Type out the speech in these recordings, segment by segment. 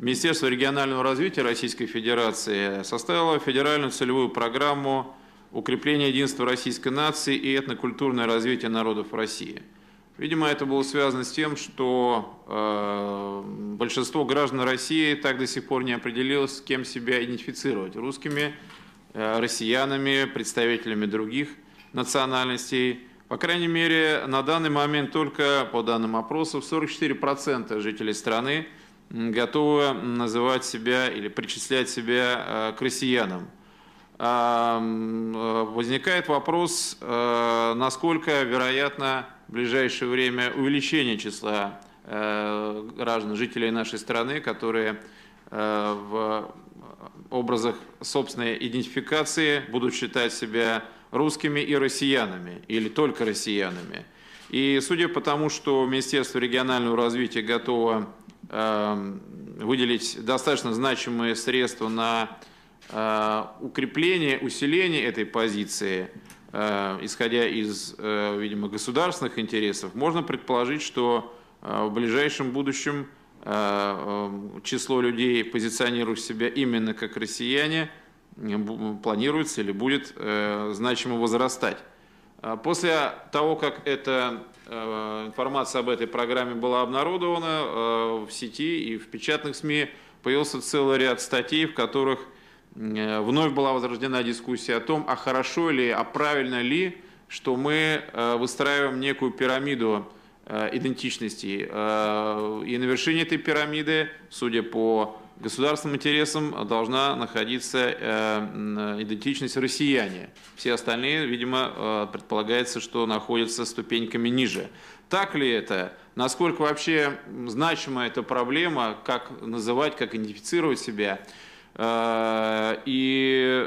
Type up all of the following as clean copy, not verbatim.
Министерство регионального развития Российской Федерации составило федеральную целевую программу укрепления единства российской нации и этнокультурное развитие народов России. Видимо, это было связано с тем, что большинство граждан России так до сих пор не определилось, с кем себя идентифицировать: русскими, россиянами, представителями других национальностей. По крайней мере, на данный момент только по данным опросов 44% жителей страны готовы называть себя или причислять себя к россиянам. Возникает вопрос, насколько вероятно в ближайшее время увеличение числа граждан, жителей нашей страны, которые в образах собственной идентификации будут считать себя русскими и россиянами, или только россиянами. И судя по тому, что Министерство регионального развития готово выделить достаточно значимые средства на укрепление, усиление этой позиции, исходя из, видимо, государственных интересов, можно предположить, что в ближайшем будущем число людей, позиционирующих себя именно как россияне, планируется или будет значимо возрастать. После того, как эта информация об этой программе была обнародована в сети и в печатных СМИ, появился целый ряд статей, в которых вновь была возрождена дискуссия о том, а хорошо ли, а правильно ли, что мы выстраиваем некую пирамиду идентичностей. И на вершине этой пирамиды, судя по государственным интересам, должна находиться идентичность россияне. Все остальные, видимо, предполагается, что находятся ступеньками ниже. Так ли это? Насколько вообще значима эта проблема? Как называть, как идентифицировать себя? И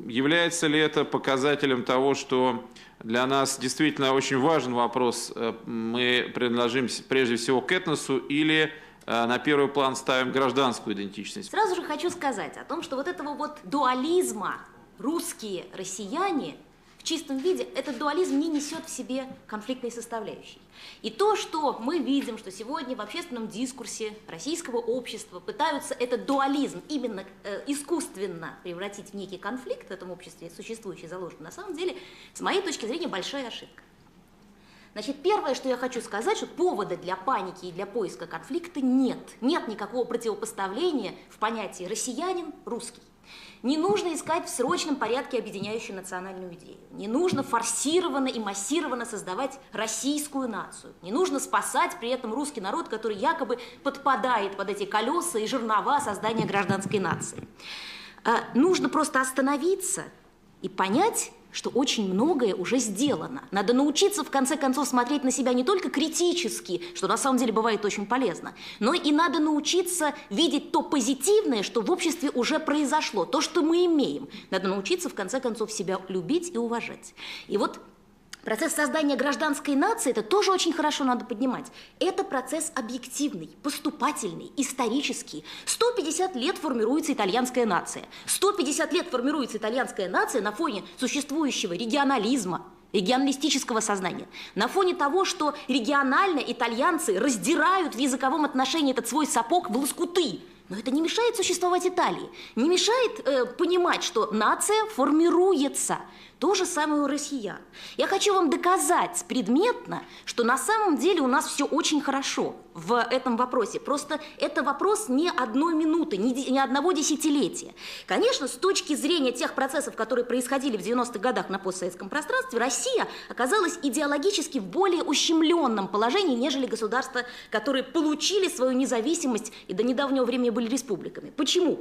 является ли это показателем того, что для нас действительно очень важен вопрос, мы принадлежим прежде всего к этносу или на первый план ставим гражданскую идентичность? Сразу же хочу сказать о том, что вот этого вот дуализма русские, россияне в чистом виде, этот дуализм не несет в себе конфликтной составляющей. И то, что мы видим, что сегодня в общественном дискурсе российского общества пытаются этот дуализм именно искусственно превратить в некий конфликт в этом обществе, существующий, заложенный, на самом деле, с моей точки зрения, большая ошибка. Значит, первое, что я хочу сказать, что повода для паники и для поиска конфликта нет. Нет никакого противопоставления в понятии россиянин-русский. Не нужно искать в срочном порядке объединяющую национальную идею. Не нужно форсированно и массированно создавать российскую нацию. Не нужно спасать при этом русский народ, который якобы подпадает под эти колеса и жернова создания гражданской нации. Нужно просто остановиться и понять, что очень многое уже сделано. Надо научиться, в конце концов, смотреть на себя не только критически, что на самом деле бывает очень полезно, но и надо научиться видеть то позитивное, что в обществе уже произошло, то, что мы имеем. Надо научиться, в конце концов, себя любить и уважать. И вот процесс создания гражданской нации, это тоже очень хорошо надо поднимать. Это процесс объективный, поступательный, исторический. 150 лет формируется итальянская нация. 150 лет формируется итальянская нация на фоне существующего регионализма, регионалистического сознания. На фоне того, что регионально итальянцы раздирают в языковом отношении этот свой сапог в лоскуты. Но это не мешает существовать Италии, не мешает понимать, что нация формируется. То же самое у россиян. Я хочу вам доказать предметно, что на самом деле у нас все очень хорошо в этом вопросе. Просто это вопрос не одной минуты, не одного десятилетия. Конечно, с точки зрения тех процессов, которые происходили в 90-х годах на постсоветском пространстве, Россия оказалась идеологически в более ущемленном положении, нежели государства, которые получили свою независимость и до недавнего времени были республиками. Почему?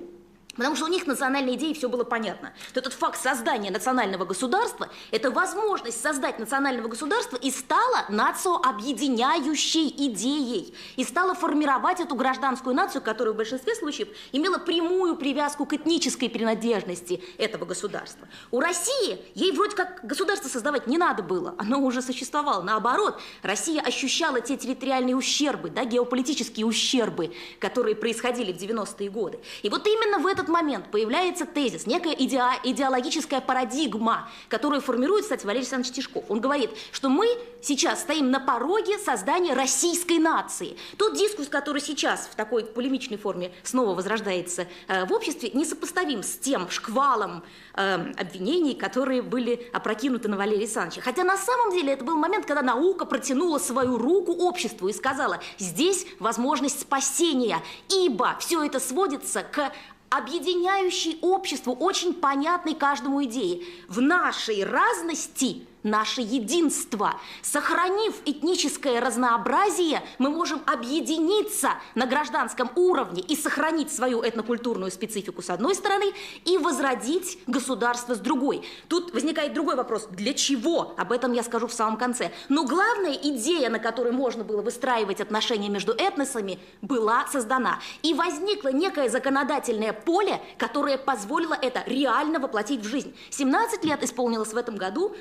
Потому что у них национальной идеей все было понятно. То этот факт создания национального государства, это возможность создать национального государства и стала нациообъединяющей идеей. И стала формировать эту гражданскую нацию, которая в большинстве случаев имела прямую привязку к этнической принадлежности этого государства. У России, ей вроде как государство создавать не надо было, оно уже существовало. Наоборот, Россия ощущала те территориальные ущербы, да, геополитические ущербы, которые происходили в 90-е годы. И вот именно в этот этот момент появляется тезис, некая идеологическая парадигма, которую формирует, кстати, Валерий Александрович Тишков. Он говорит, что мы сейчас стоим на пороге создания российской нации. Тот дискурс, который сейчас в такой полемичной форме снова возрождается в обществе, несопоставим с тем шквалом обвинений, которые были опрокинуты на Валерия Александровича. Хотя на самом деле это был момент, когда наука протянула свою руку обществу и сказала, здесь возможность спасения, ибо все это сводится к объединяющей обществу, очень понятной каждому идее. В нашей разности наше единство. Сохранив этническое разнообразие, мы можем объединиться на гражданском уровне и сохранить свою этнокультурную специфику с одной стороны и возродить государство с другой. Тут возникает другой вопрос. Для чего? Об этом я скажу в самом конце. Но главная идея, на которой можно было выстраивать отношения между этносами, была создана. И возникло некое законодательное поле, которое позволило это реально воплотить в жизнь. 17 лет исполнилось в этом году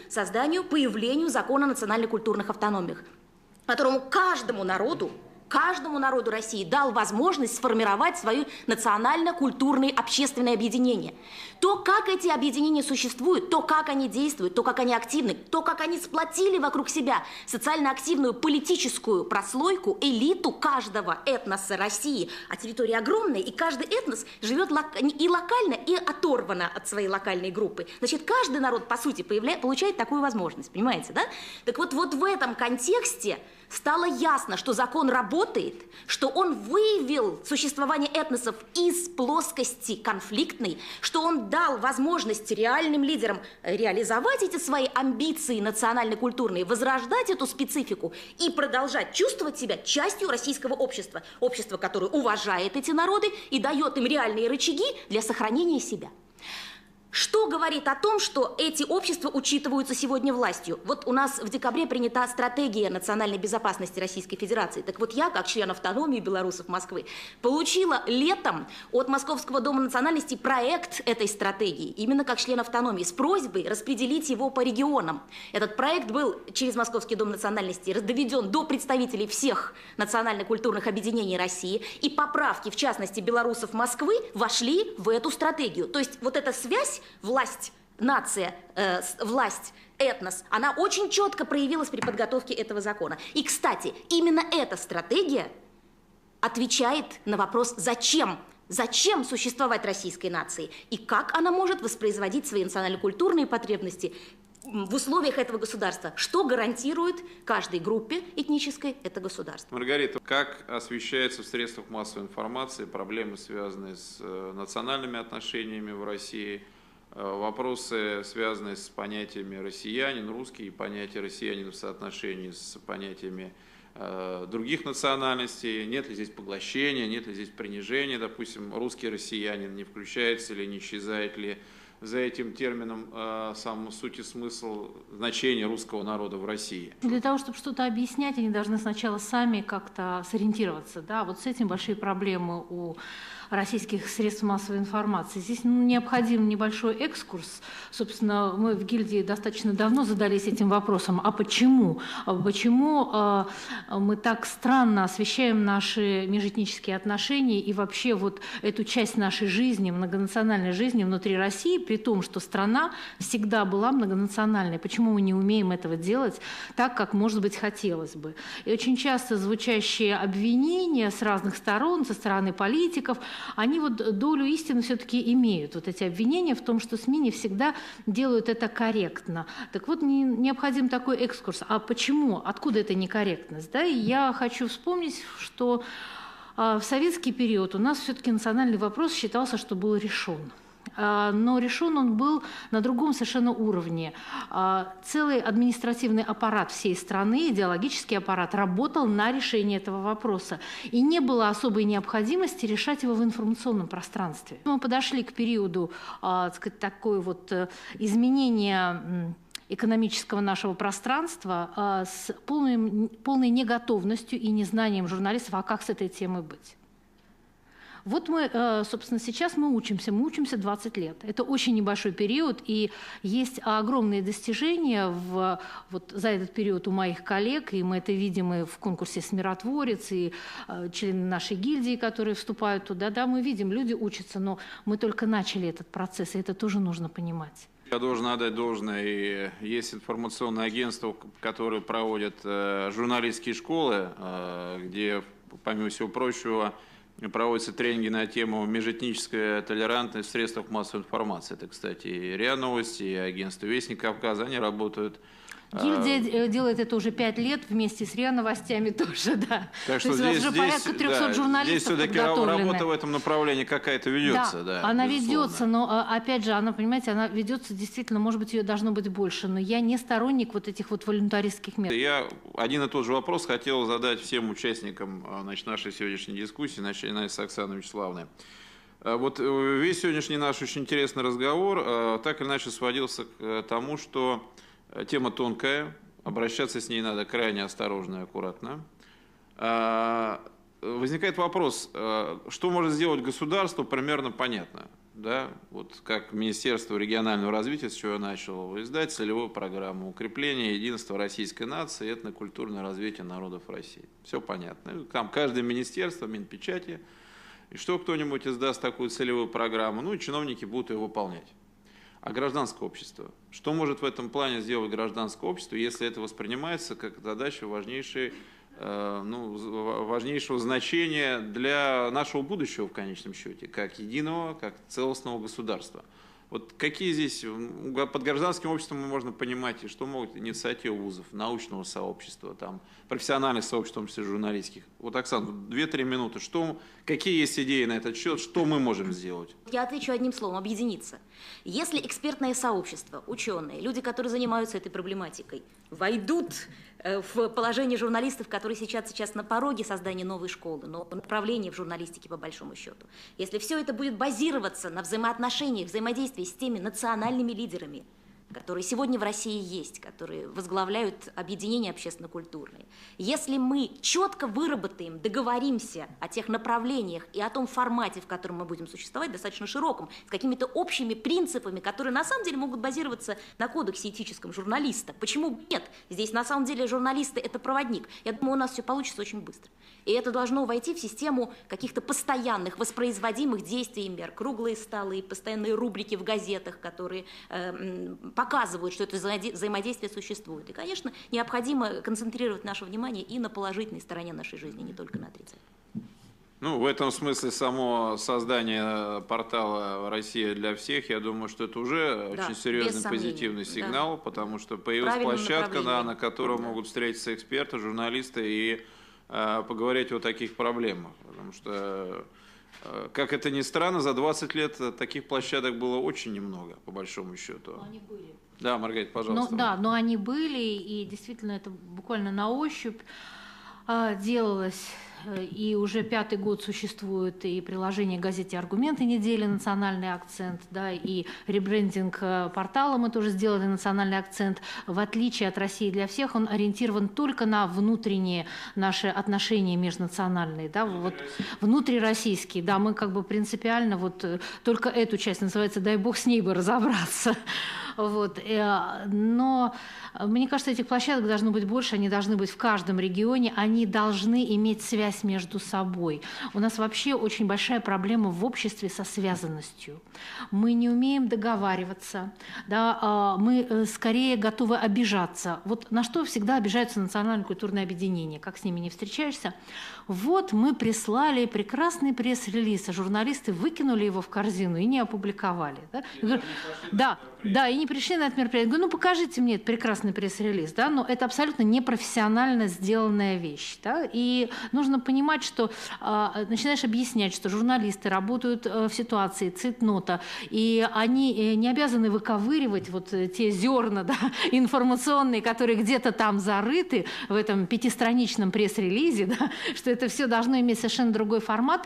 появлению закона о национально-культурных автономиях, которому каждому народу России дал возможность сформировать свои национально-культурные общественные объединения. То, как эти объединения существуют, то, как они действуют, то, как они активны, то, как они сплотили вокруг себя социально активную политическую прослойку, элиту каждого этноса России. А территория огромная, и каждый этнос живет и локально, и оторванно от своей локальной группы. Значит, каждый народ, по сути, получает такую возможность, понимаете, да? Так вот в этом контексте стало ясно, что закон работает, что он вывел существование этносов из плоскости конфликтной, что он дал возможность реальным лидерам реализовать эти свои амбиции национально-культурные, возрождать эту специфику и продолжать чувствовать себя частью российского общества. Общество, которое уважает эти народы и дает им реальные рычаги для сохранения себя. Что говорит о том, что эти общества учитываются сегодня властью? Вот у нас в декабре принята стратегия национальной безопасности Российской Федерации. Так вот я, как член автономии белорусов Москвы, получила летом от Московского дома национальностей проект этой стратегии, именно как член автономии, с просьбой распределить его по регионам. Этот проект был через Московский дом национальностей доведен до представителей всех национально-культурных объединений России, и поправки, в частности, белорусов Москвы, вошли в эту стратегию. То есть вот эта связь власть, нация, власть, этнос, она очень четко проявилась при подготовке этого закона. И, кстати, именно эта стратегия отвечает на вопрос «зачем?». Зачем существовать российской нации? И как она может воспроизводить свои национально-культурные потребности в условиях этого государства? Что гарантирует каждой группе этнической это государство? Маргарита, как освещается в средствах массовой информации проблемы, связанные с национальными отношениями в России, вопросы, связанные с понятиями россиянин, русский, и понятие россиянин в соотношении с понятиями других национальностей? Нет ли здесь поглощения, нет ли здесь принижения? Допустим, русский россиянин не включается или не исчезает ли за этим термином сам суть и смысл значения русского народа в России? Для того, чтобы что-то объяснять, они должны сначала сами как-то сориентироваться. Да? Вот с этим большие проблемы у российских средств массовой информации. Здесь необходим небольшой экскурс. Собственно, мы в гильдии достаточно давно задались этим вопросом. А почему? Почему мы так странно освещаем наши межэтнические отношения и вообще вот эту часть нашей жизни, многонациональной жизни внутри России, при том, что страна всегда была многонациональной? Почему мы не умеем этого делать так, как, может быть, хотелось бы? И очень часто звучащие обвинения с разных сторон, со стороны политиков, они вот долю истины все-таки имеют. Вот эти обвинения в том, что СМИ не всегда делают это корректно. Так вот, необходим такой экскурс. А почему? Откуда эта некорректность? Да? И я хочу вспомнить, что в советский период у нас все-таки национальный вопрос считался, что был решен. Но решен он был на другом совершенно уровне. Целый административный аппарат всей страны, идеологический аппарат, работал на решение этого вопроса. И не было особой необходимости решать его в информационном пространстве. Мы подошли к периоду, так сказать, такой вот изменения экономического нашего пространства с полной неготовностью и незнанием журналистов, а как с этой темой быть. Вот мы, собственно, сейчас мы учимся 20 лет. Это очень небольшой период, и есть огромные достижения вот за этот период у моих коллег, и мы это видим и в конкурсе «Смиротворец», и члены нашей гильдии, которые вступают туда, да, мы видим, люди учатся, но мы только начали этот процесс, и это тоже нужно понимать. Я должен отдать должное, и есть информационное агентство, которое проводит журналистские школы, где, помимо всего прочего, проводятся тренинги на тему межэтническая толерантность в средствах массовой информации. Это, кстати, и РИА Новости, и агентство «Вестник Кавказа», они работают. Гильдия делает это уже 5 лет вместе с РИА Новостями тоже, да. Так что здесь, уже порядка 300 журналистов здесь все-таки работа в этом направлении какая-то ведется. Да, да, она безусловно. ведется, но опять же, она, понимаете, она ведется действительно, может быть, ее должно быть больше, но я не сторонник вот этих вот волюнтаристских мер. Я один и тот же вопрос хотел задать всем участникам нашей сегодняшней дискуссии, начиная с Оксаны Вячеславовны. Вот весь сегодняшний наш очень интересный разговор так или иначе сводился к тому, что тема тонкая, обращаться с ней надо крайне осторожно и аккуратно. Возникает вопрос, что может сделать государство, примерно понятно. Да? Вот как Министерство регионального развития, с чего я начал, издать целевую программу укрепления единства российской нации и этнокультурное развитие народов России. Все понятно. Там каждое министерство, Минпечати, и что кто-нибудь издаст такую целевую программу, ну и чиновники будут ее выполнять. А гражданское общество? Что может в этом плане сделать гражданское общество, если это воспринимается как задача важнейшего значения для нашего будущего в конечном счете, как единого, как целостного государства? Вот какие здесь, под гражданским обществом можно понимать, и что могут инициативы вузов, научного сообщества, там, профессиональных сообществ, в том числе журналистских? Вот, Оксана, 2-3 минуты. Какие есть идеи на этот счет, что мы можем сделать? Я отвечу одним словом – объединиться. Если экспертное сообщество, ученые, люди, которые занимаются этой проблематикой, войдут в положение журналистов, которые сейчас на пороге создания новой школы, нового направления в журналистике по большому счету, если все это будет базироваться на взаимоотношениях, взаимодействии с теми национальными лидерами, которые сегодня в России есть, которые возглавляют объединения общественно-культурные. Если мы четко выработаем, договоримся о тех направлениях и о том формате, в котором мы будем существовать, достаточно широком, с какими-то общими принципами, которые на самом деле могут базироваться на кодексе этическом журналиста. Почему нет? Здесь на самом деле журналисты – это проводник. Я думаю, у нас все получится очень быстро. И это должно войти в систему каких-то постоянных, воспроизводимых действий и мер. Круглые столы, постоянные рубрики в газетах, которые показывают, что это взаимодействие существует. И, конечно, необходимо концентрировать наше внимание и на положительной стороне нашей жизни, не только на отрицательной. Ну, в этом смысле само создание портала «Россия для всех», я думаю, что это уже очень серьезный позитивный сигнал, потому что появилась площадка, на которой могут встретиться эксперты, журналисты и поговорить о таких проблемах. Потому что, как это ни странно, за 20 лет таких площадок было очень немного, по большому счету. Но они были. Да, Маргарита, пожалуйста. Но они были, и действительно это буквально на ощупь делалось. И уже 5-й год существует и приложение газете «Аргументы недели», национальный акцент, да, и ребрендинг портала мы тоже сделали национальный акцент. В отличие от «России для всех», он ориентирован только на внутренние наши отношения межнациональные, да, вот внутрироссийские, да, мы как бы принципиально вот только эту часть, называется «дай бог с ней бы разобраться». Вот. Но мне кажется, этих площадок должно быть больше, они должны быть в каждом регионе, они должны иметь связь между собой. У нас вообще очень большая проблема в обществе со связанностью. Мы не умеем договариваться, да, мы скорее готовы обижаться. Вот на что всегда обижаются национальные культурные объединения, как с ними не встречаешься. Вот мы прислали прекрасный пресс-релиз, а журналисты выкинули его в корзину и не опубликовали. Да, и не пришли на это мероприятие. Говорю, ну покажите мне этот прекрасный пресс-релиз, да, но это абсолютно непрофессионально сделанная вещь, да, и нужно понимать, что начинаешь объяснять, что журналисты работают в ситуации цейтнота, и они не обязаны выковыривать вот те зерна, да, информационные, которые где-то там зарыты в этом 5-страничном пресс-релизе, да, что это все должно иметь совершенно другой формат.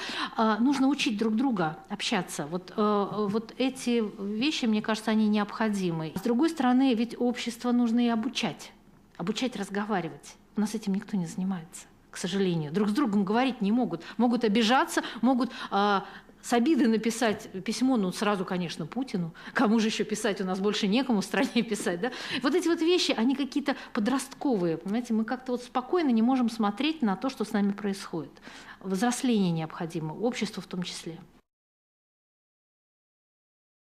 Нужно учить друг друга общаться. Вот эти вещи, мне кажется, они необходимы. С другой стороны, ведь общество нужно и обучать разговаривать. У нас этим никто не занимается, к к сожалению. Друг с другом говорить не могут. Могут обижаться, могут с обидой написать письмо, ну, сразу, конечно, Путину. Кому же еще писать? У нас больше некому в стране писать, да? Вот эти вот вещи, они какие-то подростковые, понимаете? Мы как-то вот спокойно не можем смотреть на то, что с нами происходит. Взросление необходимо, обществу в том числе.